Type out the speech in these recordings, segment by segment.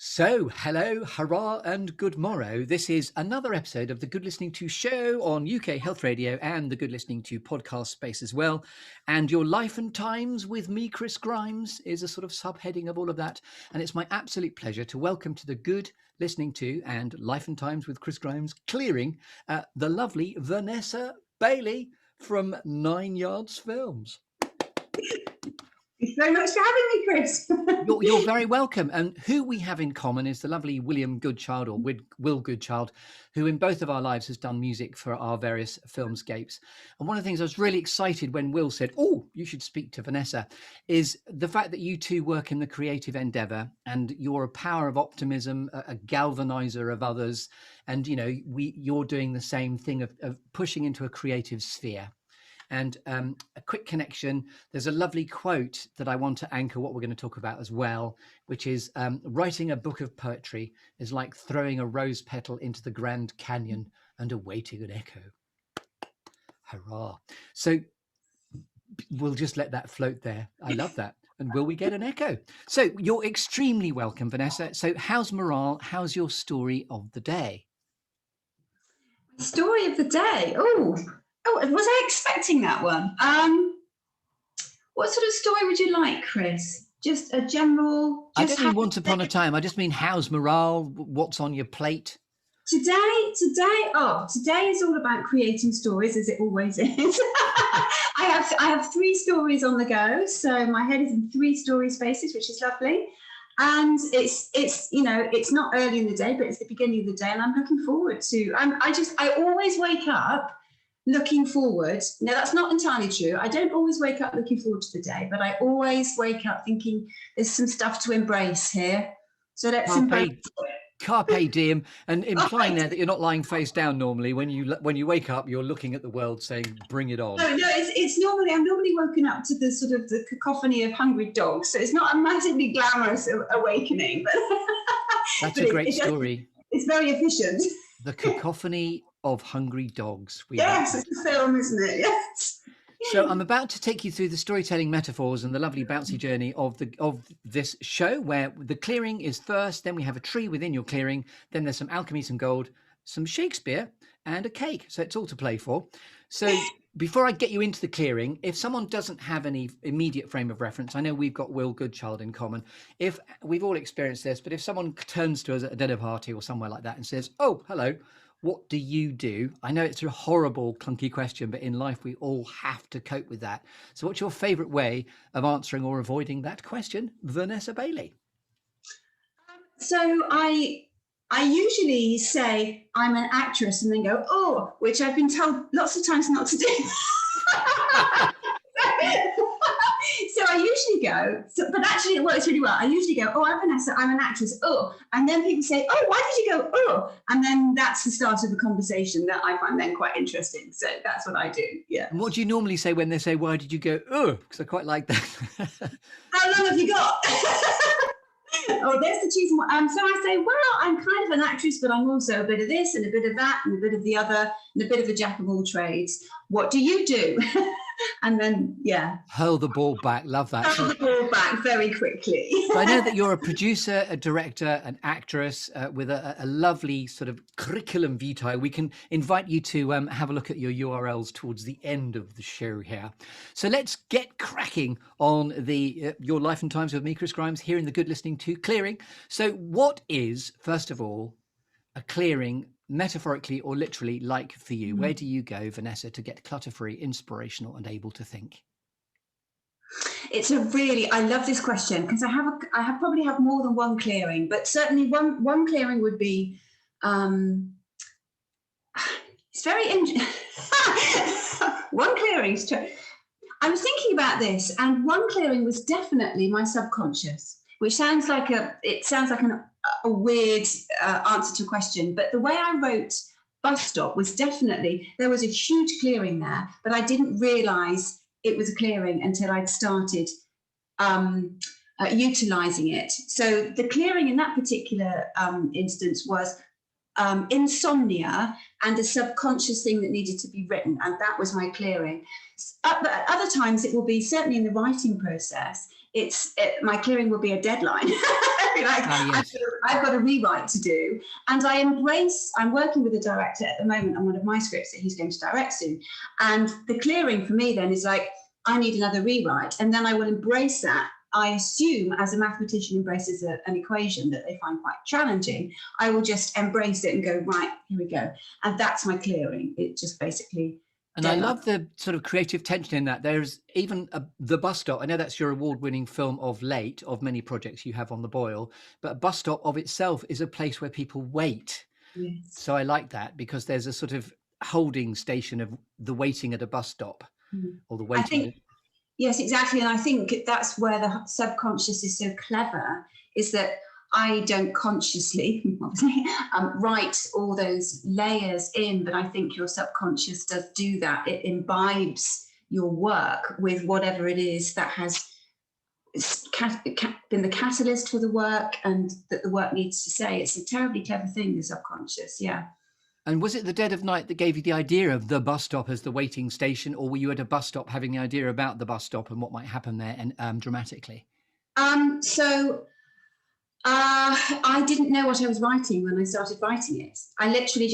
So, hello, hurrah, and good morrow. This is another episode of the Good Listening To show on UK Health Radio and the Good Listening To podcast space as well. And Your Life and Times with me, Chris Grimes, is a sort of subheading of all of that. And it's my absolute pleasure to welcome to the Good Listening To and Life and Times with Chris Grimes clearing the lovely Vanessa Bailey from 9 Yards Films. Thanks very much for having me, Chris. You're very welcome. And who we have in common is the lovely William Goodchild, or Will Goodchild, who in both of our lives has done music for our various filmscapes. And one of the things I was really excited when Will said, "Oh, you should speak to Vanessa," is the fact that you two work in the creative endeavour and you're a power of optimism, a galvaniser of others. And, you know, you're doing the same thing of pushing into a creative sphere. And a quick connection, there's a lovely quote that I want to anchor what we're going to talk about as well, which is writing a book of poetry is like throwing a rose petal into the Grand Canyon and awaiting an echo. Hurrah. So we'll just let that float there. I love that. And will we get an echo? So you're extremely welcome, Vanessa. So how's morale? How's your story of the day? Story of the day. Oh, was I expecting that one? What sort of story would you like, Chris? Just a general... I don't mean once upon a time. I just mean how's morale? What's on your plate? Today is all about creating stories, as it always is. I have 3 stories on the go, so my head is in 3 story spaces, which is lovely. And it's not early in the day, but it's the beginning of the day, and I'm looking forward to. I always wake up looking forward. Now, that's not entirely true. I don't always wake up looking forward to the day, but I always wake up thinking there's some stuff to embrace here. So let's embrace it. Carpe diem, and implying there that you're not lying face down normally. When you wake up, you're looking at the world saying, bring it on. No, it's normally, I'm normally woken up to the sort of the cacophony of hungry dogs. So it's not a massively glamorous awakening, but that's a great story. It's very efficient. The cacophony of hungry dogs. Yes, it's a film, isn't it? Yes. So I'm about to take you through the storytelling metaphors and the lovely bouncy journey of this show, where the clearing is first, then we have a tree within your clearing, then there's some alchemy, some gold, some Shakespeare, and a cake. So it's all to play for. So before I get you into the clearing, if someone doesn't have any immediate frame of reference, I know we've got Will Goodchild in common. If we've all experienced this, but if someone turns to us at a dinner party or somewhere like that and says, "Oh, hello, what do you do?" I know it's a horrible, clunky question, but in life, we all have to cope with that. So what's your favourite way of answering or avoiding that question, Vanessa Bailey? So I usually say I'm an actress and then go, "Oh," which I've been told lots of times not to do. So I usually go, but actually it works really well. I usually go, "Oh, I'm Vanessa, I'm an actress, oh." And then people say, "Oh, why did you go, oh?" And then that's the start of the conversation that I find then quite interesting. So that's what I do, yeah. And what do you normally say when they say, "Why did you go, oh?" Because I quite like that. How long have you got? Oh, there's the cheese. So I say, well, I'm kind of an actress, but I'm also a bit of this and a bit of that and a bit of the other and a bit of a jack of all trades. What do you do? And then, yeah. Hurl the ball back. Love that. Hurl the ball back very quickly. So I know that you're a producer, a director, an actress with a lovely sort of curriculum vitae. We can invite you to have a look at your URLs towards the end of the show here. So let's get cracking on the Your Life and Times with me, Chris Grimes, here in the Good Listening To clearing. So what is, first of all, a clearing, metaphorically or literally, like for you? Where do you go, Vanessa, to get clutter-free, inspirational and able to think? I love this question because I probably have more than one clearing, but certainly one clearing would be, it's very interesting. One clearing, I was thinking about this, and one clearing was definitely my subconscious, which sounds like a weird answer to a question, but the way I wrote Bus Stop was definitely, there was a huge clearing there, but I didn't realise it was a clearing until I'd started utilising it. So the clearing in that particular instance was insomnia and a subconscious thing that needed to be written, and that was my clearing. But at other times it will be, certainly in the writing process, my clearing will be a deadline. Like, Yes. I've got a rewrite to do, and I'm working with a director at the moment on one of my scripts that he's going to direct soon, and the clearing for me then is like, I need another rewrite, and then I will embrace that. I assume, as a mathematician embraces an equation that they find quite challenging, I will just embrace it and go, right, here we go. And that's my clearing. It just basically... And I love the sort of creative tension in that. There's even the bus stop. I know that's your award-winning film of late, of many projects you have on the boil, but a bus stop of itself is a place where people wait. Yes. So I like that, because there's a sort of holding station of the waiting at a bus stop, or the waiting. Yes, exactly. And I think that's where the subconscious is so clever, is that I don't consciously, obviously, write all those layers in, but I think your subconscious does do that. It imbibes your work with whatever it is that has been the catalyst for the work and that the work needs to say. It's a terribly clever thing, the subconscious, yeah. And was it the dead of night that gave you the idea of the bus stop as the waiting station, or were you at a bus stop having the idea about the bus stop and what might happen there, and dramatically? I didn't know what I was writing when I started writing it. I literally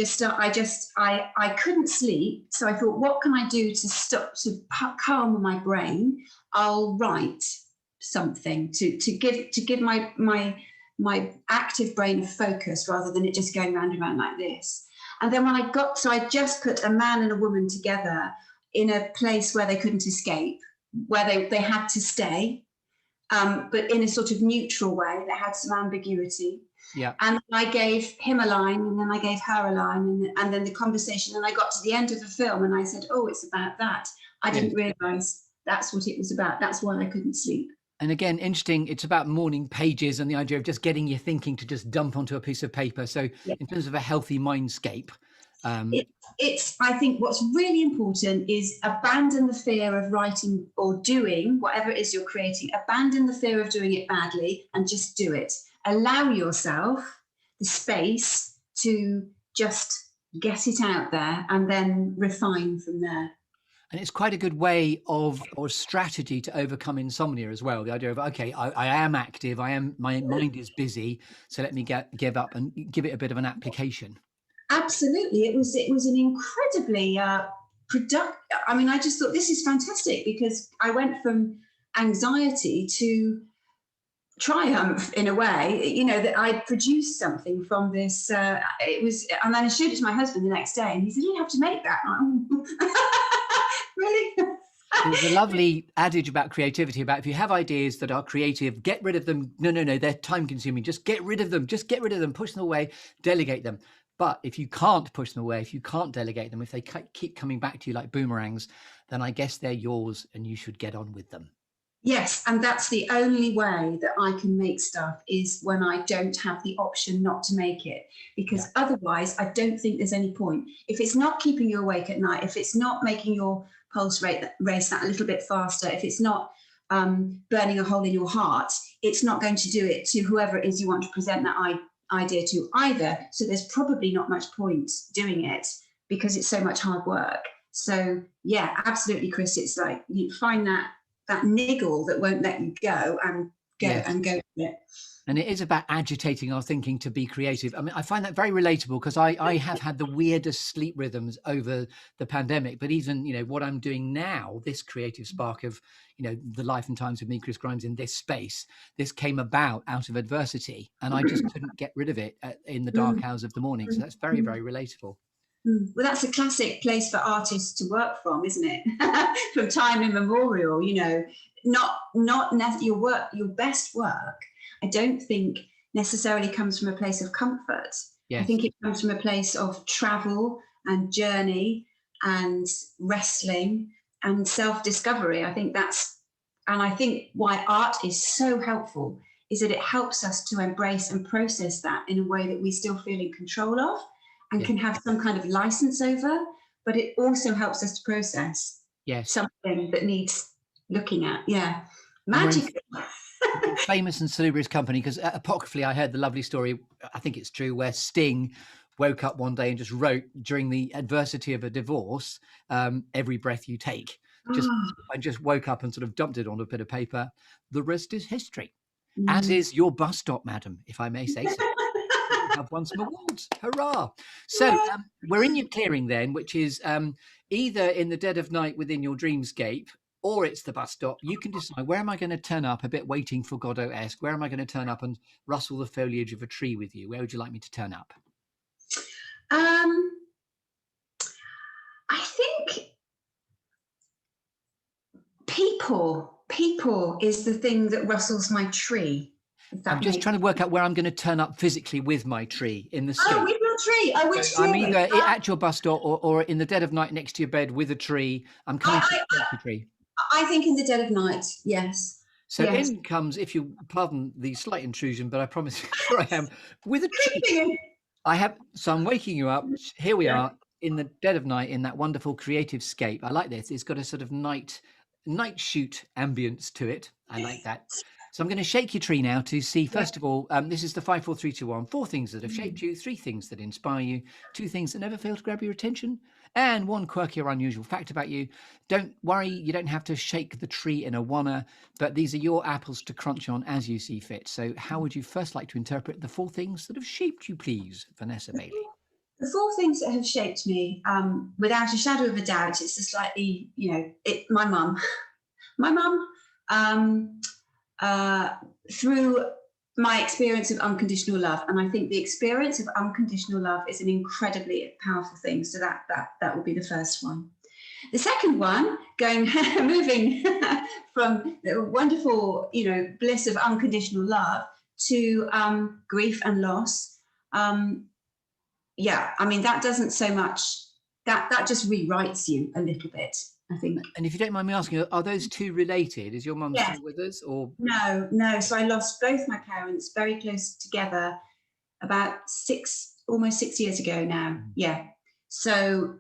I couldn't sleep, so I thought, what can I do to calm my brain? I'll write something to give my active brain a focus, rather than it just going round and round like this. And then when I just put a man and a woman together in a place where they couldn't escape, where they had to stay, but in a sort of neutral way that had some ambiguity. Yeah. And I gave him a line, and then I gave her a line, and then the conversation, and I got to the end of the film and I said, oh, it's about that. I didn't realise that's what it was about. That's why I couldn't sleep. And again, interesting, it's about morning pages and the idea of just getting your thinking to just dump onto a piece of paper. So in terms of a healthy mindscape. I think what's really important is abandon the fear of writing or doing whatever it is you're creating. Abandon the fear of doing it badly and just do it. Allow yourself the space to just get it out there and then refine from there. And it's quite a good way of, or strategy to overcome insomnia as well. The idea of, okay, I am active, my mind is busy, so let me give up and give it a bit of an application. Absolutely. It was an incredibly productive. I mean, I just thought, this is fantastic, because I went from anxiety to triumph in a way, that I'd produced something from this. And then I showed it to my husband the next day, and he said, you have to make that. Really? There's a lovely adage about creativity, about if you have ideas that are creative, get rid of them. No, they're time consuming. Just get rid of them. Push them away, delegate them. But if you can't push them away, if you can't delegate them, if they keep coming back to you like boomerangs, then I guess they're yours and you should get on with them. Yes, and that's the only way that I can make stuff, is when I don't have the option not to make it, because otherwise I don't think there's any point. If it's not keeping you awake at night, if it's not making your pulse race that a little bit faster, if it's not burning a hole in your heart, it's not going to do it to whoever it is you want to present that idea to either. So there's probably not much point doing it, because it's so much hard work. So yeah, absolutely, Chris. It's like you find that niggle that won't let you go and go with it. And it is about agitating our thinking to be creative. I mean, I find that very relatable, because I have had the weirdest sleep rhythms over the pandemic. But even, what I'm doing now, this creative spark of, the life and times of me, Chris Grimes, in this space, this came about out of adversity. And I just couldn't get rid of it in the dark hours of the morning. So that's very, very relatable. Well, that's a classic place for artists to work from, isn't it? From time immemorial, not your work, your best work, I don't think necessarily comes from a place of comfort. Yes. I think it comes from a place of travel and journey and wrestling and self-discovery. I think why art is so helpful is that it helps us to embrace and process that in a way that we still feel in control of and can have some kind of license over, but it also helps us to process something that needs looking at. Yeah. Magic. Famous and salubrious company, because apocryphally I heard the lovely story, I think it's true, where Sting woke up one day and just wrote, during the adversity of a divorce, every breath you take. I just woke up and sort of dumped it on a bit of paper. The rest is history, as Mm. is your bus stop, madam, if I may say so. You have won some awards. Hurrah! So Yeah. we're in your clearing then, which is either in the dead of night within your dreamscape, or it's the bus stop. You can decide, where am I going to turn up, a bit Waiting for Godot-esque? Where am I going to turn up and rustle the foliage of a tree with you? Where would you like me to turn up? I think people is the thing that rustles my tree. I'm just trying to work out where I'm going to turn up physically with my tree in the scape. Oh, with your tree. Oh, which So I'm tree? either at your bus stop or in the dead of night next to your bed with a tree. I'm coming to your tree. I think in the dead of night, yes. So in comes, if you pardon the slight intrusion, but I promise here I am with a tree. So I'm waking you up. Here we are in the dead of night in that wonderful creative scape. I like this. It's got a sort of night shoot ambience to it. I like that. So I'm going to shake your tree now to see, first of all, this is the 5, 4, 3, 2, 1. 4 things that have shaped you, 3 things that inspire you, 2 things that never fail to grab your attention, and 1 quirky or unusual fact about you. Don't worry, you don't have to shake the tree in a wanna, but these are your apples to crunch on as you see fit. So how would you first like to interpret the 4 things that have shaped you, please, Vanessa Bailey? The 4 things that have shaped me, without a shadow of a doubt, it's a slightly, my mum. My mum, through my experience of unconditional love, and I think the experience of unconditional love is an incredibly powerful thing. So that will be the first one. The second one, moving from the wonderful, bliss of unconditional love to grief and loss. That doesn't so much, that just rewrites you a little bit, I think. And if you don't mind me asking, are those 2 related? Is your mum still with us? Or No. So I lost both my parents very close together about almost 6 years ago now. Yeah. So,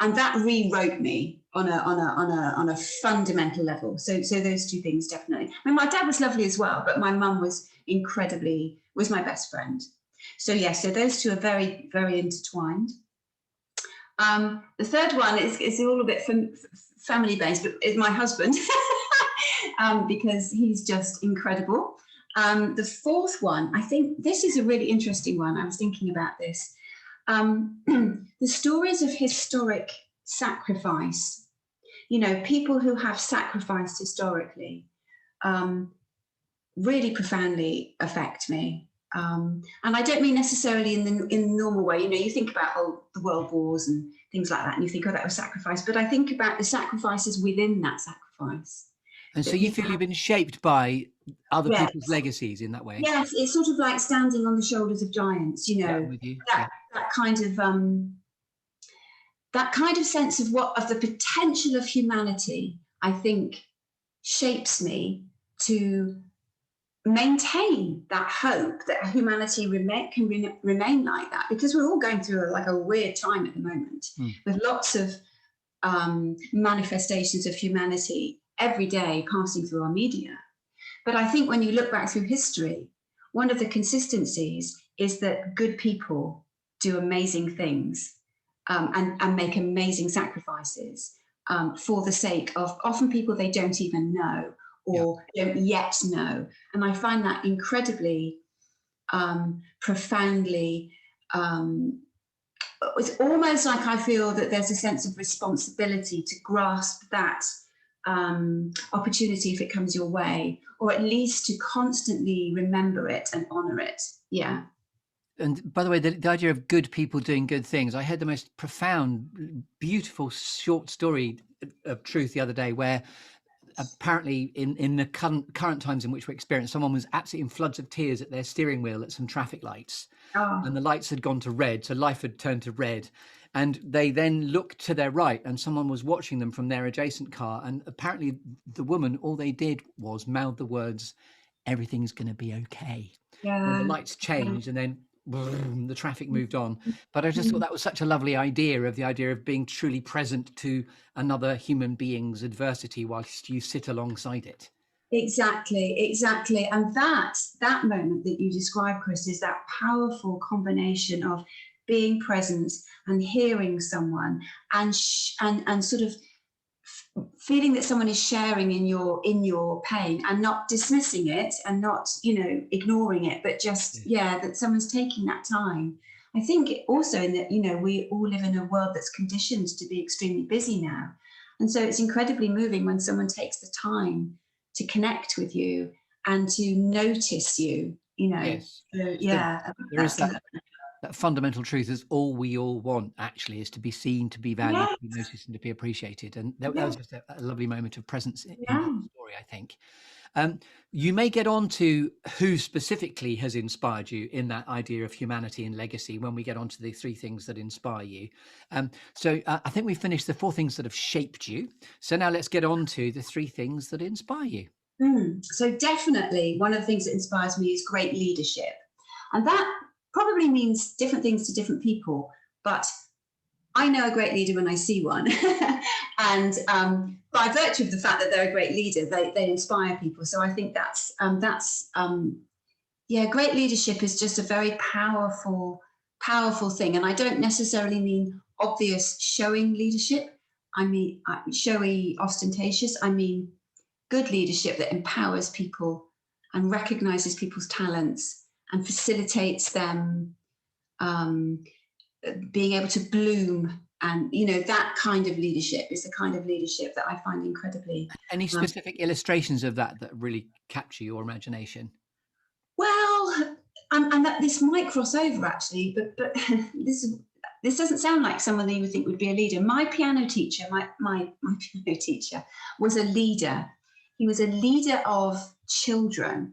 and that rewrote me on a fundamental level. So those 2 things definitely. I mean, my dad was lovely as well, but my mum was my best friend. So so those 2 are very, very intertwined. The third one is all a bit family based, but is my husband, because he's just incredible. The fourth one, I think this is a really interesting one. I was thinking about this. The stories of historic sacrifice, people who have sacrificed historically, really profoundly affect me. And I don't mean necessarily in the normal way. You think about the world wars and things like that, and you think, that was sacrifice. But I think about the sacrifices within that sacrifice. And so you feel you've been shaped by other people's legacies in that way? Yes, it's sort of like standing on the shoulders of giants. With you. That kind of sense of the potential of humanity, I think, shapes me to maintain that hope that humanity can remain like that, because we're all going through a weird time at the moment, with lots of manifestations of humanity every day passing through our media. But I think when you look back through history, one of the consistencies is that good people do amazing things, and make amazing sacrifices for the sake of often people they don't even know or don't yet know. And I find that incredibly, profoundly, it's almost like I feel that there's a sense of responsibility to grasp that opportunity if it comes your way, or at least to constantly remember it and honor it. Yeah. And by the way, the idea of good people doing good things, I heard the most profound, beautiful short story of truth the other day, where apparently in the current times in which we experience, someone was absolutely in floods of tears at their steering wheel at some traffic lights, and the lights had gone to red, so life had turned to red, and they then looked to their right and someone was watching them from their adjacent car, and apparently the woman, all they did was mouth the words, "Everything's going to be okay." And the lights changed, and then boom, the traffic moved on. But I just thought that was such a lovely idea of being truly present to another human being's adversity whilst you sit alongside it. Exactly. And that moment that you describe, Chris, is that powerful combination of being present and hearing someone and sort of feeling that someone is sharing in your pain and not dismissing it and not, ignoring it, but just, that someone's taking that time. I think also in that, we all live in a world that's conditioned to be extremely busy now. And so it's incredibly moving when someone takes the time to connect with you and to notice you, Yes. So, there is that fundamental truth is all we all want actually is to be seen, to be valued, to be noticed, and to be appreciated. And that was just a lovely moment of presence in your story, I think. You may get on to who specifically has inspired you in that idea of humanity and legacy when we get on to the 3 things that inspire you. So I think we finished the 4 things that have shaped you. So now let's get on to the 3 things that inspire you. So definitely one of the things that inspires me is great leadership. And that probably means different things to different people, but I know a great leader when I see one. And by virtue of the fact that they're a great leader, they inspire people. So I think great leadership is just a very powerful thing. And I don't necessarily mean obvious showing leadership. I mean showy, ostentatious. I mean good leadership that empowers people and recognizes people's talents and facilitates them being able to bloom. And, that kind of leadership is the kind of leadership that I find incredibly... Any specific illustrations of that really capture your imagination? Well, and that this might cross over actually, but this doesn't sound like someone that you would think would be a leader. My piano teacher, my piano teacher was a leader. He was a leader of children.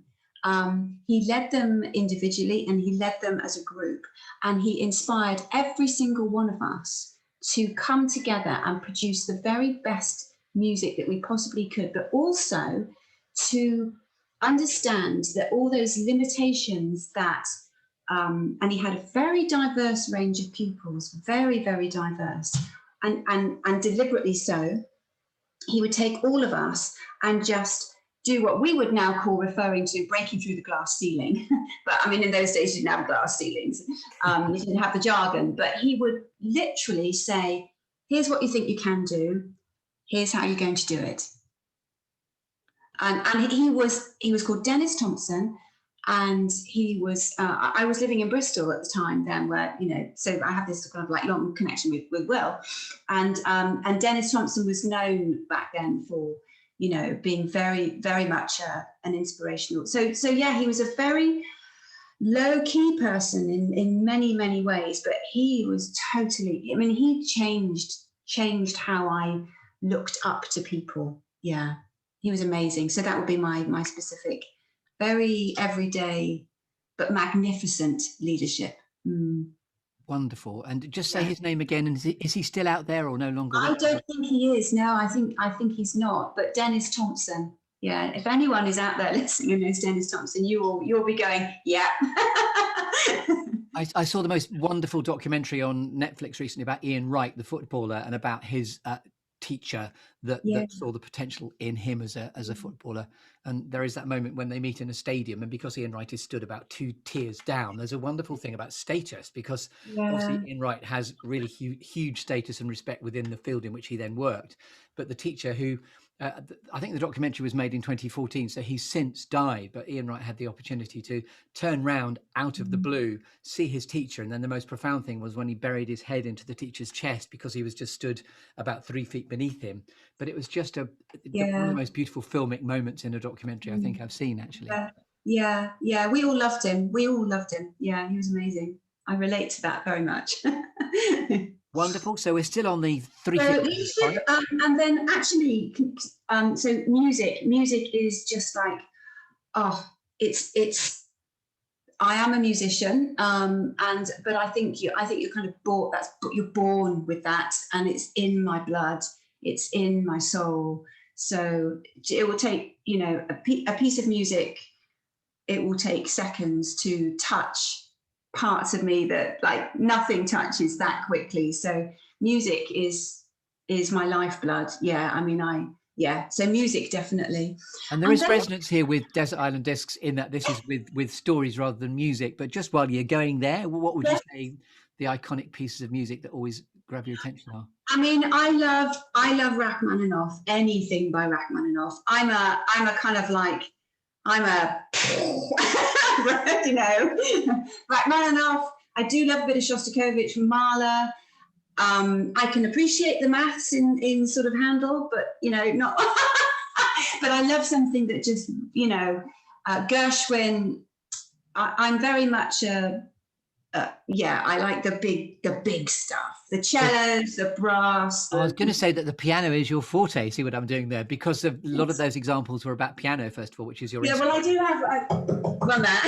He led them individually and he led them as a group, and he inspired every single one of us to come together and produce the very best music that we possibly could, but also to understand that all those limitations that, and he had a very diverse range of pupils, very, very diverse, and deliberately so, he would take all of us and just do what we would now call, referring to, breaking through the glass ceiling. But I mean, in those days, you didn't have glass ceilings. You didn't have the jargon, but he would literally say, here's what you think you can do. Here's how you're going to do it. And he was called Dennis Thompson. And he was, I was living in Bristol at the time then, where, so I have this kind of like long connection with Will. And Dennis Thompson was known back then for, being very, very much an inspirational. So he was a very low-key person in many, many ways, but he was totally, he changed how I looked up to people. Yeah, he was amazing. So that would be my specific, very everyday, but magnificent leadership. Wonderful. And just say his name again. And is he still out there or no longer? I don't think he is. No, I think he's not. But Dennis Thompson. Yeah. If anyone is out there listening and knows Dennis Thompson, you'll be going, yeah. I saw the most wonderful documentary on Netflix recently about Ian Wright, the footballer, and about his teacher that saw the potential in him as a footballer. And there is that moment when they meet in a stadium, and because Ian Wright is stood about 2 tiers down, there's a wonderful thing about status, because obviously Ian Wright has really huge status and respect within the field in which he then worked. But the teacher who I think the documentary was made in 2014, so he's since died, but Ian Wright had the opportunity to turn round out of the blue, see his teacher. And then the most profound thing was when he buried his head into the teacher's chest, because he was just stood about 3 feet beneath him. But it was just one of the most beautiful filmic moments in a documentary I think I've seen, actually. Yeah. We all loved him. Yeah, he was amazing. I relate to that very much. Wonderful. So we're still on the 3 things. And then actually, so music is just like, it's. I am a musician, but I think you're kind of you're born with that, and it's in my blood, it's in my soul. So it will take, a piece of music. It will take seconds to touch parts of me that like nothing touches that quickly. So music is my lifeblood. So music definitely. And there is resonance here with Desert Island Discs in that this is with stories rather than music. But just while you're going there, what would you say the iconic pieces of music that always grab your attention are? I mean, I love Rachmaninoff. Anything by Rachmaninoff. I'm a kind of like, I'm a, you know, Rachmaninoff. I do love a bit of Shostakovich from Mahler. I can appreciate the maths in sort of Handel, but you know, not. But I love something that just, you know, Gershwin. I'm very much yeah, I like the big stuff, the cellos, the brass. I was going to say that the piano is your forte. See what I'm doing there? Because a lot of Yes. those examples were about piano, first of all, which is your Yeah, well, I do have one there.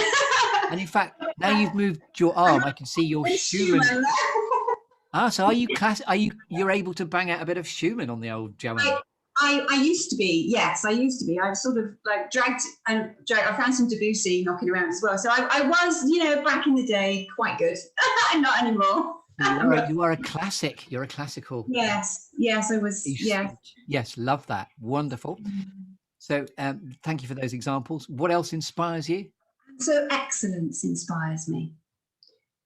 And in fact, now you've moved your arm, I can see your Schumann. So are you you're able to bang out a bit of Schumann on the old Joanne? I used to be, yes, I used to be. I sort of like dragged. I found some Debussy knocking around as well. So I was, you know, back in the day, quite good. Not anymore. You are a classic. You're a classical. Yes, I was. Yes, love that. Wonderful. So thank you for those examples. What else inspires you? So excellence inspires me.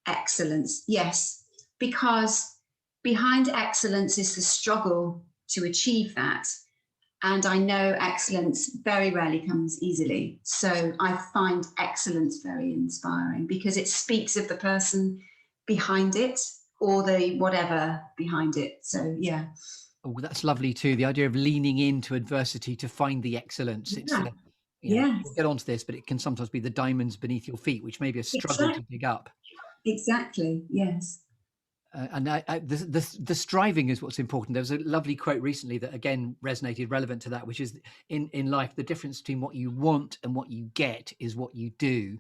Excellence, yes, because behind excellence is the struggle to achieve that. And I know excellence very rarely comes easily. So I find excellence very inspiring because it speaks of the person behind it or the whatever behind it. So, yeah. Oh, that's lovely too. The idea of leaning into adversity to find the excellence. It's, we'll get onto this, but it can sometimes be the diamonds beneath your feet, which may be a struggle to dig up. Exactly, yes. And the striving is what's important. There was a lovely quote recently that again resonated relevant to that, which is in life, the difference between what you want and what you get is what you do.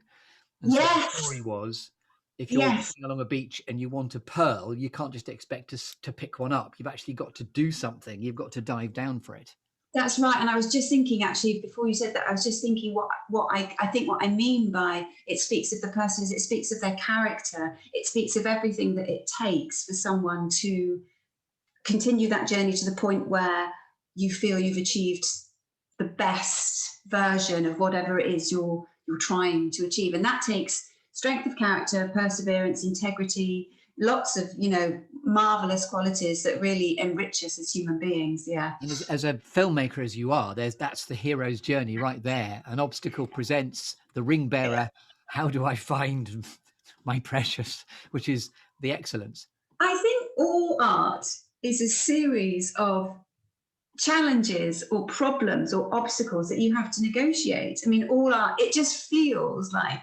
And so the story was, if you're walking along a beach and you want a pearl, you can't just expect to pick one up. You've actually got to do something. You've got to dive down for it. That's right. And I was just thinking, actually, before you said that, I was just thinking what I think what I mean by it speaks of the person is it speaks of their character. It speaks of everything that it takes for someone to continue that journey to the point where you feel you've achieved the best version of whatever it is you're trying to achieve. And that takes strength of character, perseverance, integrity, lots of, you know, marvelous qualities that really enrich us as human beings. Yeah. And as a filmmaker as you are, that's the hero's journey right there. An obstacle presents the ring bearer. How do I find my precious, which is the excellence? I think all art is a series of challenges or problems or obstacles that you have to negotiate. I mean, all art, it just feels like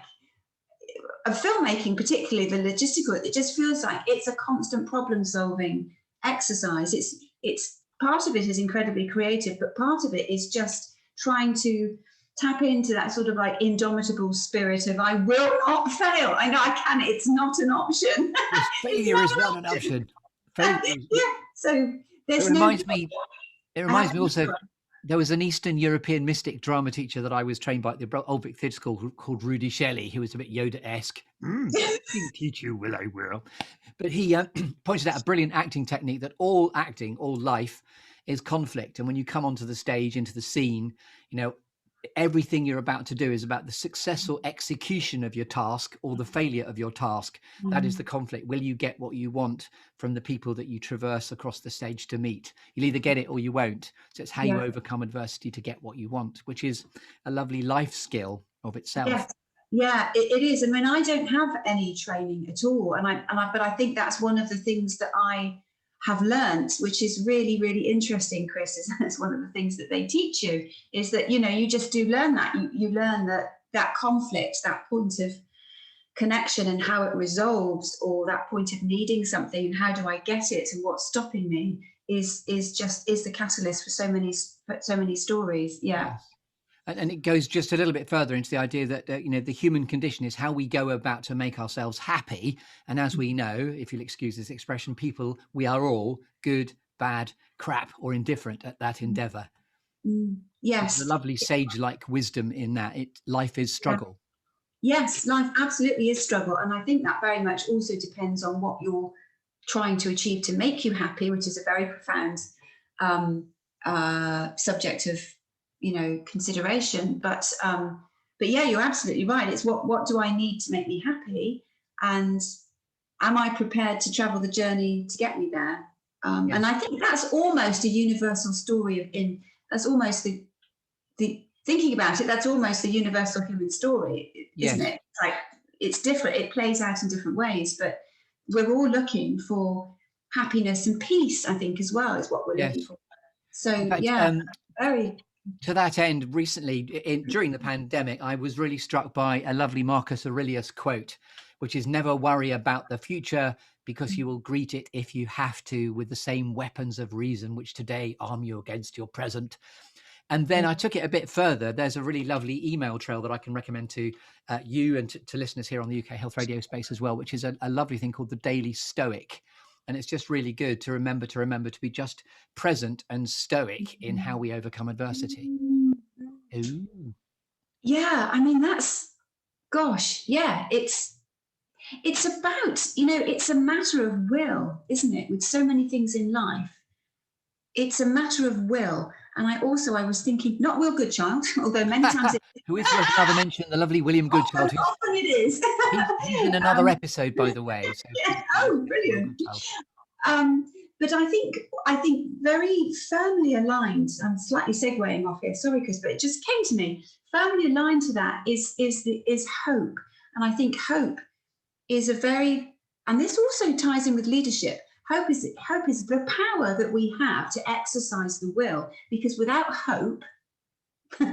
filmmaking, particularly the logistical, it just feels like it's a constant problem-solving exercise. It's part of it is incredibly creative, but part of it is just trying to tap into that sort of like indomitable spirit of I will not fail. I know I can. It's not an option. Failure is not an option. So it reminds me also. There was an Eastern European mystic drama teacher that I was trained by at the Old Vic Theatre School called Rudy Shelley, who was a bit Yoda-esque. Teach you, will I will. But he pointed out a brilliant acting technique that all acting, all life is conflict. And when you come onto the stage, into the scene, you know, everything you're about to do is about the successful execution of your task or the failure of your task. That is the conflict. Will you get what you want from the people that you traverse across the stage to meet? You'll either get it or you won't. So it's how you overcome adversity to get what you want, which is a lovely life skill of itself. Yes. Yeah, it is. I mean, I don't have any training at all. But I think that's one of the things that I have learned, which is really, really interesting, Chris, is that's one of the things that they teach you, is that, you know, you just do learn that. You learn that conflict, that point of connection and how it resolves, or that point of needing something and how do I get it and what's stopping me is the catalyst for so many stories. Yeah. Yes. And it goes just a little bit further into the idea that, you know, the human condition is how we go about to make ourselves happy. And as we know, if you'll excuse this expression, people, we are all good, bad, crap, or indifferent at that endeavor. Yes. There's a lovely sage-like wisdom in that. Life is struggle. Yes, life absolutely is struggle. And I think that very much also depends on what you're trying to achieve to make you happy, which is a very profound subject of, you know, consideration. But yeah, you're absolutely right. It's what do I need to make me happy? And am I prepared to travel the journey to get me there? Yeah. And I think that's almost a universal story that's almost the thinking about it, that's almost the universal human story, isn't Yes. it? Like, it's different, it plays out in different ways, but we're all looking for happiness and peace, I think, as well, is what we're looking for. So In fact, yeah, very. to that end, recently during the pandemic, I was really struck by a lovely Marcus Aurelius quote, which is, "Never worry about the future, because you will greet it, if you have to, with the same weapons of reason which today arm you against your present." And then I took it a bit further. There's a really lovely email trail that I can recommend to you and to listeners here on the UK Health Radio space as well, which is a lovely thing called the Daily Stoic. And it's just really good to remember to be just present and stoic in how we overcome adversity. Ooh. Yeah, I mean, it's about, it's a matter of will, isn't it? With so many things in life, it's a matter of will. And I was thinking, not Will Goodchild, although many times who is worth another mention, the lovely William Goodchild. Often it is. He's in another episode, by the way. So yeah. Oh, brilliant. But I think very firmly aligned. I'm slightly segueing off here. Sorry, Chris, but it just came to me. Firmly aligned to that is hope, and I think hope is and this also ties in with leadership. Hope is the power that we have to exercise the will, because without hope,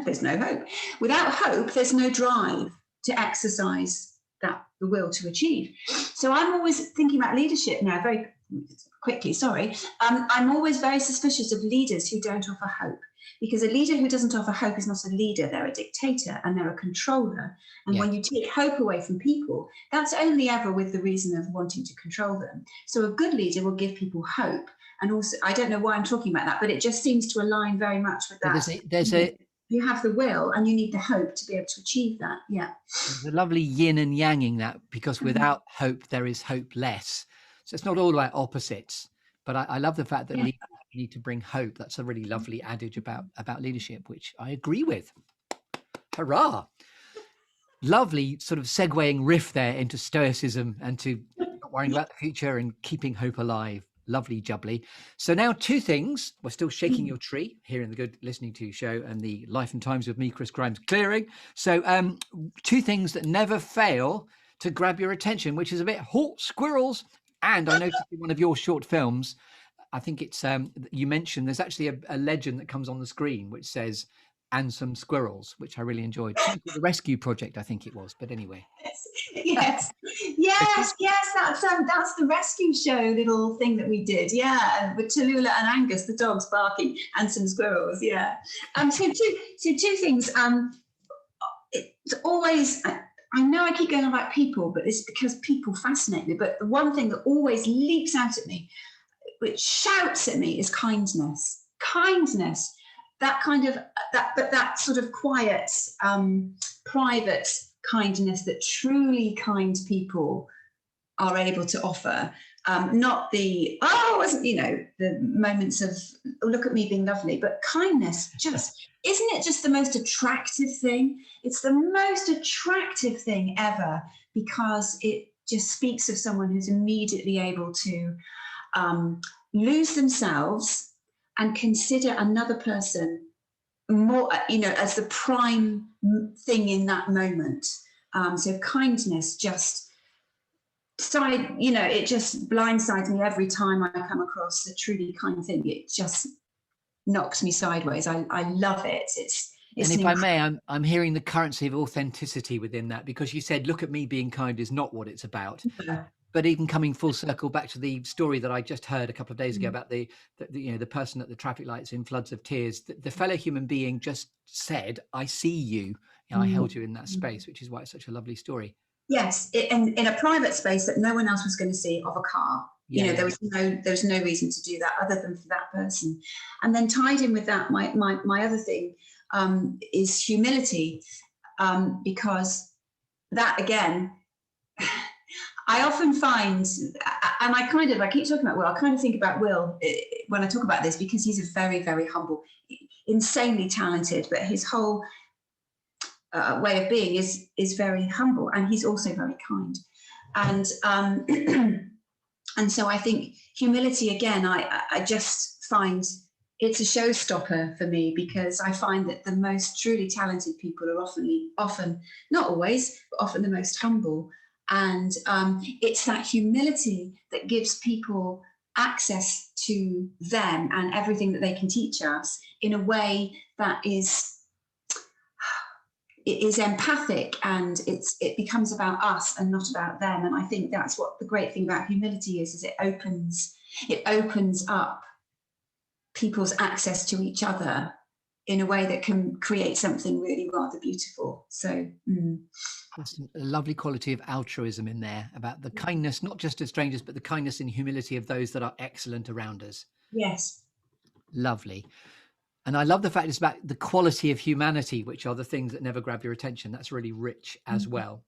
there's no hope. Without hope, there's no drive to exercise the will to achieve. So I'm always thinking about leadership now, very quickly, sorry. I'm always very suspicious of leaders who don't offer hope, because a leader who doesn't offer hope is not a leader. They're a dictator and they're a controller. And when you take hope away from people, that's only ever with the reason of wanting to control them. So a good leader will give people hope. And also, I don't know why I'm talking about that, but it just seems to align very much with that. You have the will and you need the hope to be able to achieve that. Yeah. There's a lovely yin and yanging that, because without hope, there is hopeless. So it's not all about opposites, but I love the fact that leaders need to bring hope. That's a really lovely adage about leadership, which I agree with. Hurrah! Lovely sort of segueing riff there into Stoicism and to not worrying about the future and keeping hope alive. Lovely jubbly. So now 2 things. We're still shaking your tree here in the Good Listening To show and the Life and Times with me, Chris Grimes, clearing. So 2 things that never fail to grab your attention, which is a bit halt squirrels. And I noticed in one of your short films, I think it's you mentioned there's actually a legend that comes on the screen which says "and some squirrels," which I really enjoyed. The Rescue Project, I think it was. But anyway. Yes. That's the rescue show little thing that we did. Yeah, with Tallulah and Angus, the dogs barking, and some squirrels. Yeah. So two things. It's always. I know I keep going on about people, but it's because people fascinate me. But the one thing that always leaps out at me, which shouts at me, is kindness. Kindness. That kind of that sort of quiet, private kindness that truly kind people are able to offer. Not the the moments of look at me being lovely, but kindness. Isn't it just the most attractive thing? It's the most attractive thing ever, because it just speaks of someone who's immediately able to lose themselves and consider another person more, as the prime thing in that moment. So kindness just it just blindsides me every time I come across a truly kind thing. It just knocks me sideways. I love it. And if I may, I'm hearing the currency of authenticity within that, because you said, look at me being kind is not what it's about. Yeah. But even coming full circle back to the story that I just heard a couple of days ago about the person at the traffic lights in floods of tears, the fellow human being just said, I see you. I held you in that space, which is why it's such a lovely story. Yes, and in a private space that no one else was going to see of a car. There was no reason to do that other than for that person. And then tied in with that, my other thing is humility, because that again, I often find, and I keep talking about Will, I kind of think about Will when I talk about this, because he's a very, very humble, insanely talented, but his whole way of being is very humble, and he's also very kind. And and so I think humility, again, I just find it's a showstopper for me, because I find that the most truly talented people are often, not always, but often the most humble. And it's that humility that gives people access to them and everything that they can teach us in a way that is empathic, and it becomes about us and not about them. And I think that's what the great thing about humility is it opens up people's access to each other in a way that can create something really rather beautiful. So That's a lovely quality of altruism in there, about the kindness, not just of strangers, but the kindness and humility of those that are excellent around us. Yes. Lovely. And I love the fact it's about the quality of humanity, which are the things that never grab your attention. That's really rich as well.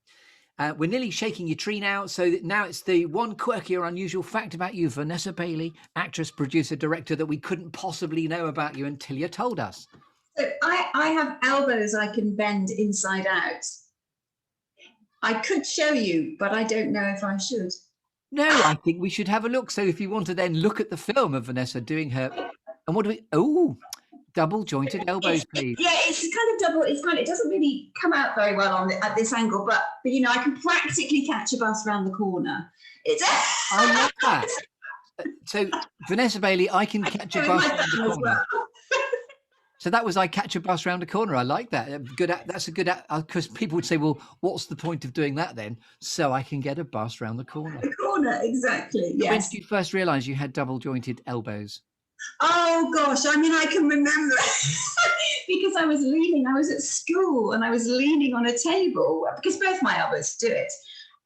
We're nearly shaking your tree now. So now it's the one quirky or unusual fact about you, Vanessa Bailey, actress, producer, director, that we couldn't possibly know about you until you told us. So I have elbows I can bend inside out. I could show you, but I don't know if I should. No, I think we should have a look. So if you want to then look at the film of Vanessa doing her, and what do we, double jointed elbows, please. Yeah, it's kind of double. It doesn't really come out very well at this angle, but you know, I can practically catch a bus around the corner. I love that. So Vanessa Bailey, I can catch a bus around the corner. Well. So that was I catch a bus around a corner. I like that. That's a good, because people would say, well, what's the point of doing that then? So I can get a bus around the corner. The corner, exactly. Yes. When did you first realise you had double jointed elbows? Oh gosh, I mean, I can remember because I was at school and I was leaning on a table, because both my elbows do it.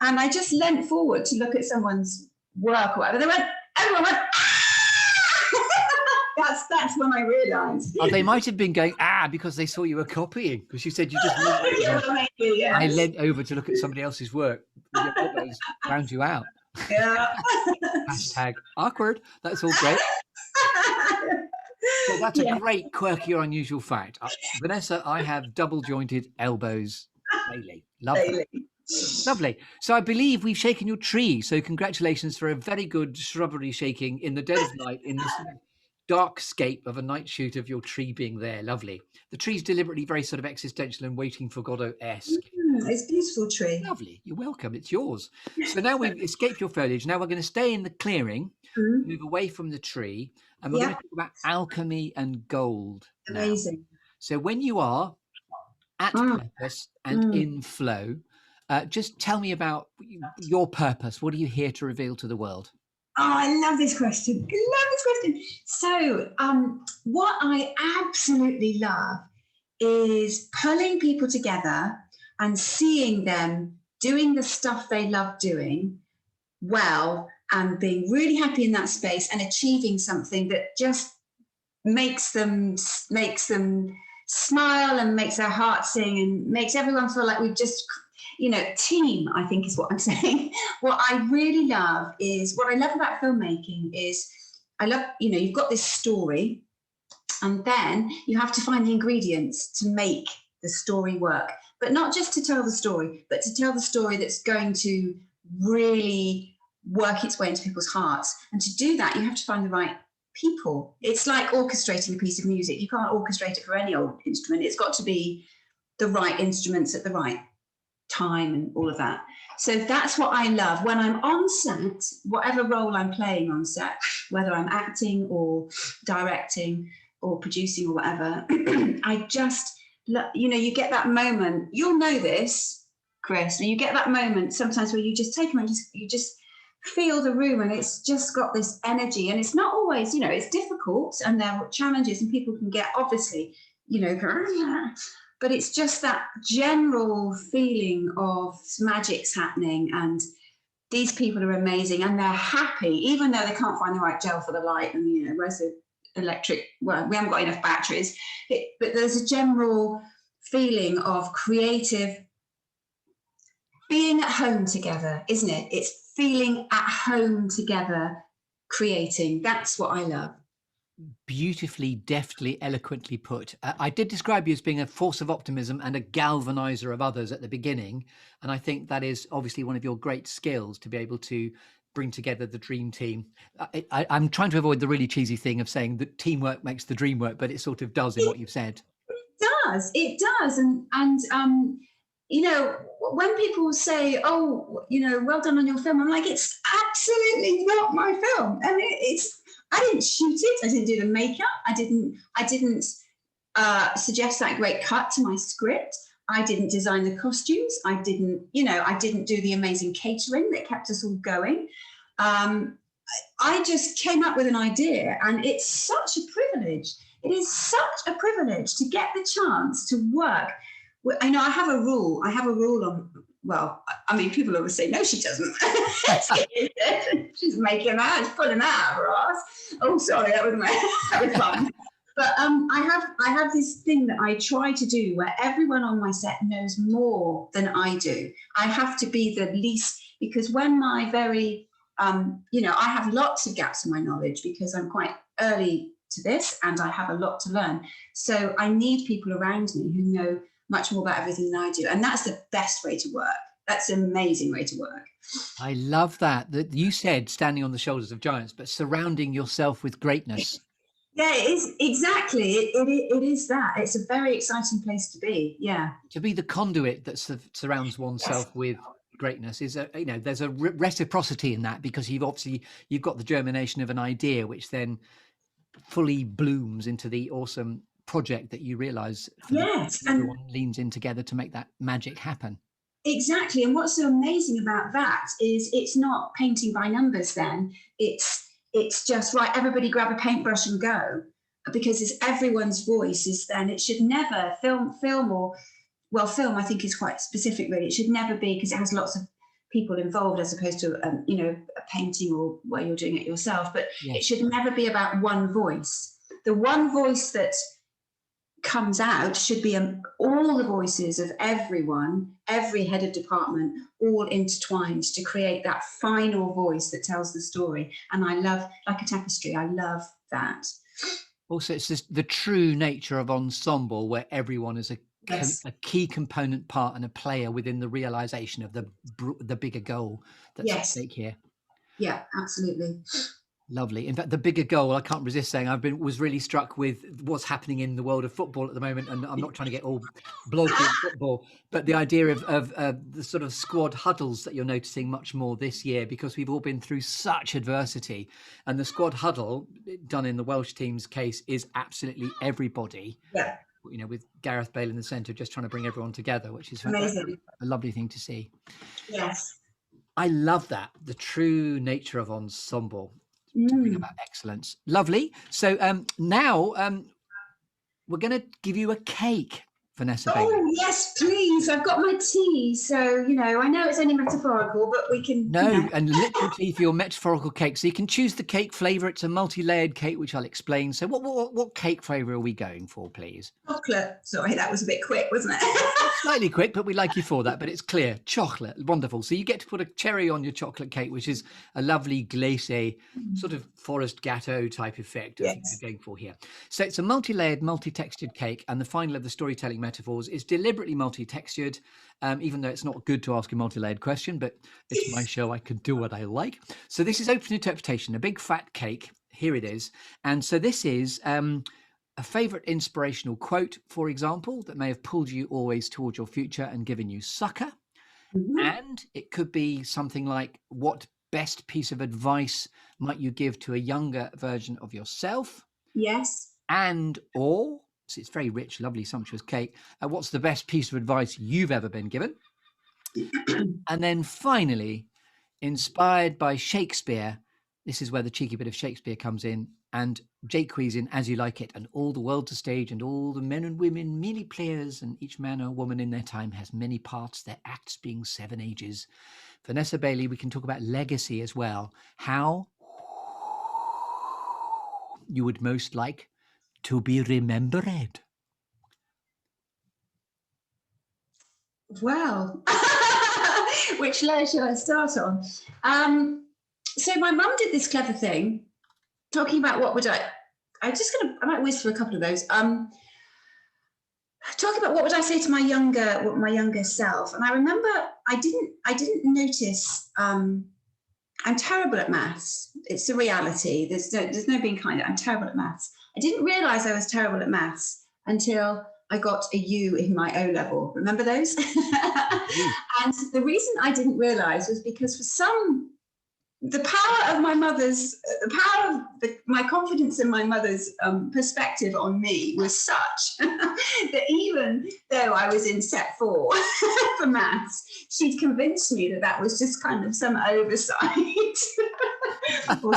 And I just leant forward to look at someone's work or whatever. Everyone went, that's when I realised. Oh, they might have been going, because they saw you were copying, because you said you just leaned over. Yeah, maybe, yes. I leant over to look at somebody else's work. Your elbows found you out. Yeah. Hashtag awkward. That's all great. Well, that's a great, quirky or unusual fact. Vanessa, I have double jointed elbows. Bailey. Lovely. Lovely. So I believe we've shaken your tree. So congratulations for a very good shrubbery shaking in the dead of night, in this dark scape of a night shoot of your tree being there. Lovely. The tree's deliberately very sort of existential and waiting for Godot-esque. It's a beautiful tree. Lovely. You're welcome. It's yours. So now we've escaped your foliage. Now we're going to stay in the clearing, move away from the tree, and we're going to talk about alchemy and gold. Amazing. Now. So when you are at purpose and in flow, just tell me about your purpose. What are you here to reveal to the world? Oh, I love this question. So what I absolutely love is pulling people together and seeing them doing the stuff they love doing well, and being really happy in that space and achieving something that just makes them smile and makes their heart sing and makes everyone feel like we've just, team, I think is what I'm saying. What I really love is, what I love about filmmaking is, I love, you've got this story, and then you have to find the ingredients to make the story work, but not just to tell the story, but to tell the story that's going to really work its way into people's hearts. And to do that, you have to find the right people. It's like orchestrating a piece of music. You can't orchestrate it for any old instrument. It's got to be the right instruments at the right time and all of that. So that's what I love. When I'm on set, whatever role I'm playing on set, whether I'm acting or directing or producing or whatever, I just, you get that moment. You'll know this, Chris, and you get that moment sometimes where you just take them and you just feel the room, and it's just got this energy. And it's not always, it's difficult, and there are challenges, and people can get, obviously, but it's just that general feeling of magic's happening, and these people are amazing, and they're happy, even though they can't find the right gel for the light, and where's the electric, well, we haven't got enough batteries, but there's a general feeling of creative being at home together, isn't it? It's feeling at home together, creating. That's what I love. Beautifully, deftly, eloquently put. I did describe you as being a force of optimism and a galvanizer of others at the beginning. And I think that is obviously one of your great skills, to be able to bring together the dream team. I'm trying to avoid the really cheesy thing of saying that teamwork makes the dream work, but it sort of does in what you've said. It does. You know, when people say, oh, you know, well done on your film, I'm like, it's absolutely not my film. I mean, I didn't shoot it. I didn't do the makeup. I didn't suggest that great cut to my script. I didn't design the costumes. I didn't do the amazing catering that kept us all going. I just came up with an idea, and it's such a privilege. It is such a privilege to get the chance to work. I know I have a rule. On, well, I mean, people always say, no, she doesn't. She's making that, she's pulling that out of her ass. Oh, sorry, that was fun. But I have this thing that I try to do where everyone on my set knows more than I do. I have to be the least, because when my very, I have lots of gaps in my knowledge because I'm quite early to this and I have a lot to learn. So I need people around me who know much more about everything than I do. And that's the best way to work. That's an amazing way to work. I love that you said standing on the shoulders of giants, but surrounding yourself with greatness. Yeah, it is. Exactly. It is that. It's a very exciting place to be. Yeah. To be the conduit that surrounds oneself with greatness is there's a reciprocity in that, because you've got the germination of an idea, which then fully blooms into the awesome project that you realize. Yes. And everyone leans in together to make that magic happen. Exactly. And what's so amazing about that is it's not painting by numbers then. It's just, right, everybody grab a paintbrush and go, because it's everyone's voice is then. It should never film I think is quite specific really. It should never be, because it has lots of people involved as opposed to a painting or where you're doing it yourself. But It should never be about one voice. The one voice that comes out should be all the voices of everyone, every head of department, all intertwined to create that final voice that tells the story. And I love, like a tapestry, I love that. Also, it's just the true nature of ensemble, where everyone is a key component part and a player within the realization of the bigger goal that's at stake here. Yeah, absolutely. Lovely. In fact, the bigger goal, I can't resist saying, was really struck with what's happening in the world of football at the moment. And I'm not trying to get all blokey in football, but the idea of the sort of squad huddles that you're noticing much more this year, because we've all been through such adversity. And the squad huddle, done in the Welsh team's case, is absolutely everybody. Yeah. With Gareth Bale in the centre, just trying to bring everyone together, which is amazing. A lovely thing to see. Yes. I love that. The true nature of ensemble. Talking about excellence. Lovely. So now we're going to give you a cake, Vanessa Bailey. Oh, yes, please. I've got my tea. So, I know it's only metaphorical, but we can... No, and literal tea for your metaphorical cake. So you can choose the cake flavour. It's a multi-layered cake, which I'll explain. So what cake flavour are we going for, please? Chocolate. Sorry, that was a bit quick, wasn't it? Slightly quick, but we like you for that. But it's clear. Chocolate. Wonderful. So you get to put a cherry on your chocolate cake, which is a lovely glacé, sort of forest gâteau type effect I think we're going for here. So it's a multi-layered, multi-textured cake. And the final of the storytelling metaphors is deliberately multi-textured, even though it's not good to ask a multi-layered question, but it's my show. I can do what I like. So this is open interpretation, a big fat cake. Here it is. And so this is... a favourite inspirational quote, for example, that may have pulled you always towards your future and given you succor. And it could be something like, what best piece of advice might you give to a younger version of yourself? Yes. So it's very rich, lovely, sumptuous cake. What's the best piece of advice you've ever been given? And then finally, inspired by Shakespeare, this is where the cheeky bit of Shakespeare comes in, and Jake in As You Like It, and all the world's a stage, and all the men and women merely players, and each man or woman in their time has many parts, their acts being 7 ages. Vanessa Bailey, we can talk about legacy as well. How you would most like to be remembered. Well, which layer should I start on? So my mum did this clever thing, talking about what would I I might whiz through a couple of those. Talking about what would I say to my younger self, and I remember I didn't notice. I'm terrible at maths. It's a reality. There's no being kind. I'm terrible at maths. I didn't realise I was terrible at maths until I got a U in my O level. Remember those? And the reason I didn't realise was because the power of my mother's, my confidence in my mother's perspective on me was such that even though I was in set 4 for maths, she'd convinced me that was just kind of some oversight or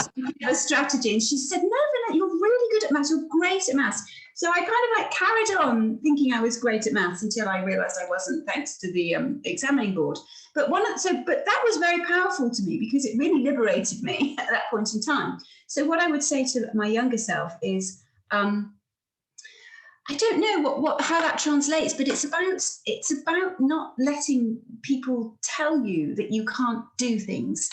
a strategy. And she said, no, Vanessa, you're really good at maths. You're great at maths. So I kind of like carried on thinking I was great at maths until I realised I wasn't, thanks to the examining board. But that was very powerful to me because it really liberated me at that point in time. So what I would say to my younger self is, I don't know how that translates, but it's about not letting people tell you that you can't do things.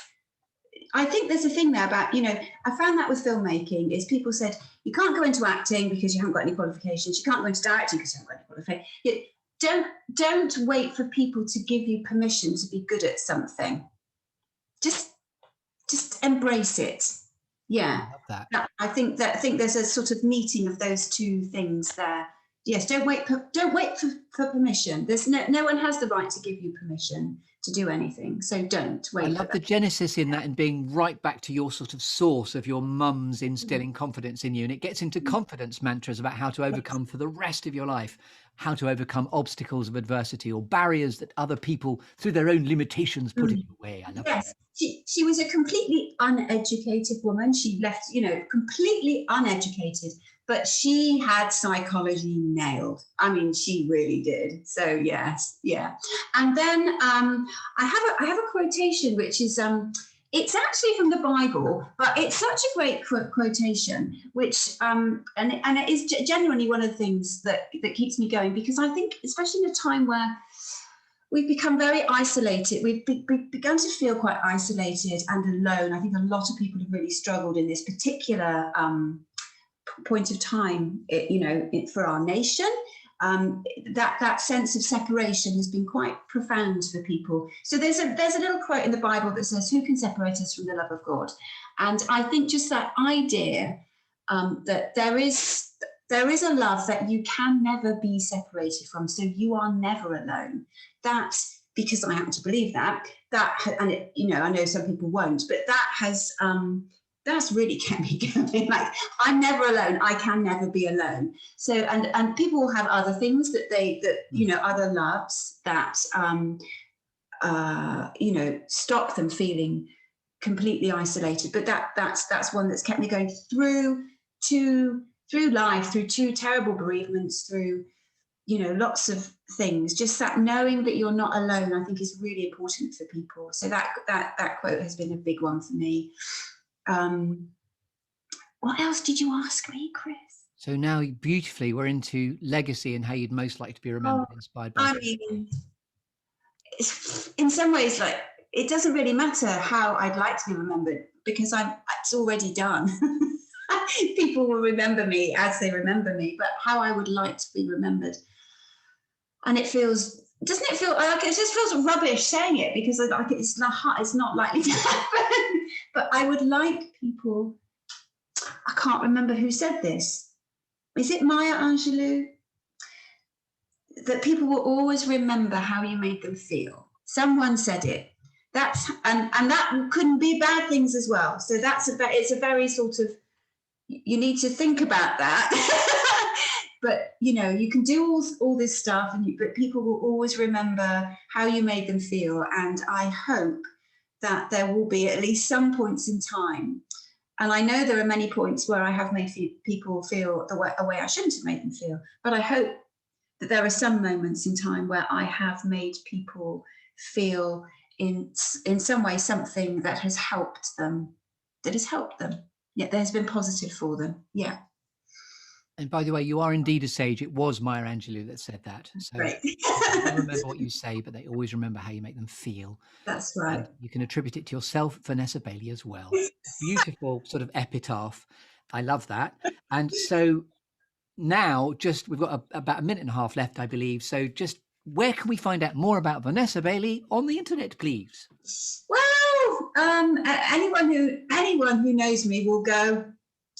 I think there's a thing there about, I found that with filmmaking is people said, you can't go into acting because you haven't got any qualifications. You can't go into directing because you haven't got any qualifications. Don't wait for people to give you permission to be good at something. Just embrace it. Yeah. I love that. I think there's a sort of meeting of those two things there. Yes, don't wait for permission. There's no one has the right to give you permission to do anything. So don't wait. I love the genesis in that and being right back to your sort of source of your mum's instilling confidence in you. And it gets into confidence mantras about how to overcome for the rest of your life, how to overcome obstacles of adversity or barriers that other people through their own limitations put in your way. I love that. She was a completely uneducated woman. She left, completely uneducated, but she had psychology nailed. I mean, she really did. So yes, yeah. And then I have a quotation which is it's actually from the Bible, but it's such a great quotation, which and it is genuinely one of the things that keeps me going, because I think, especially in a time where we've become very isolated. We've begun to feel quite isolated and alone. I think a lot of people have really struggled in this particular point of time, for our nation. That sense of separation has been quite profound for people. So there's a little quote in the Bible that says, "Who can separate us from the love of God?" And I think just that idea that there is a love that you can never be separated from, so you are never alone. That, because I happen to believe that, and it, I know some people won't, but that's really kept me going. Like, I'm never alone. I can never be alone. So, and people will have other things other loves that stop them feeling completely isolated. But that's one that's kept me going through life, through 2 terrible bereavements, through lots of things. Just that knowing that you're not alone, I think, is really important for people. So that quote has been a big one for me. What else did you ask me, Chris? So now, beautifully, we're into legacy and how you'd most like to be remembered, inspired by. I mean, it's, in some ways, like, it doesn't really matter how I'd like to be remembered, because it's already done. People will remember me as they remember me, but how I would like to be remembered. And doesn't it feel like, it just feels rubbish saying it, because it's not likely to happen. But I would like people, I can't remember who said this. Is it Maya Angelou? That people will always remember how you made them feel. Someone said it. And that couldn't be bad things as well. So it's a very sort of, you need to think about that. But you can do all this stuff, but people will always remember how you made them feel. And I hope that there will be at least some points in time, and I know there are many points where I have made people feel a way I shouldn't have made them feel, but I hope that there are some moments in time where I have made people feel in some way something that has helped them. Yeah, that has been positive for them. Yeah. And by the way, you are indeed a sage. It was Maya Angelou that said that. So Right. they never remember what you say, but they always remember how you make them feel. That's right. And you can attribute it to yourself, Vanessa Bailey, as well. Beautiful sort of epitaph. I love that. And so now we've got about a minute and a half left, I believe. So just where can we find out more about Vanessa Bailey on the internet, please? Well, anyone who knows me will go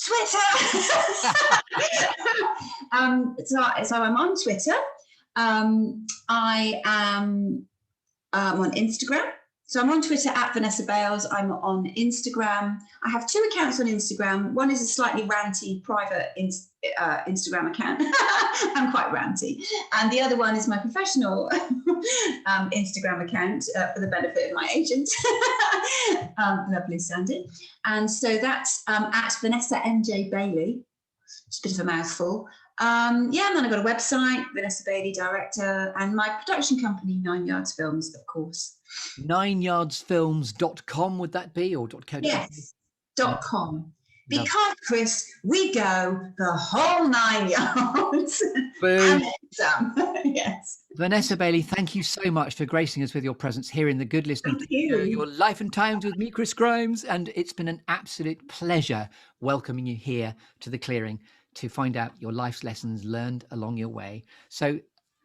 Twitter. So I'm on Twitter. I am on Instagram. So I'm on Twitter at Vanessa Bales. I'm on Instagram. I have 2 accounts on Instagram. One is a slightly ranty private Instagram account. I'm quite ranty. And the other one is my professional Instagram account for the benefit of my agent. Lovely, Sandy. And so that's at Vanessa MJ Bailey. It's a bit of a mouthful. And then I've got a website, Vanessa Bailey Director, and my production company, 9 Yards Films, of course. 9yardsfilms.com, would that be, or .co.uk? Yes, .com. Because, Chris, we go the whole 9 yards. Boom. Yes. Vanessa Bailey, thank you so much for gracing us with your presence here in the Good Listening. Thank you. Your Life and Times with me, Chris Grimes. And it's been an absolute pleasure welcoming you here to The Clearing to find out your life's lessons learned along your way. So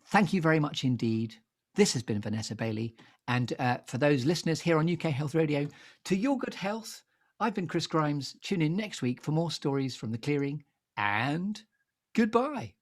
thank you very much indeed. This has been Vanessa Bailey. And for those listeners here on UK Health Radio, to your good health, I've been Chris Grimes. Tune in next week for more stories from The Clearing, and goodbye.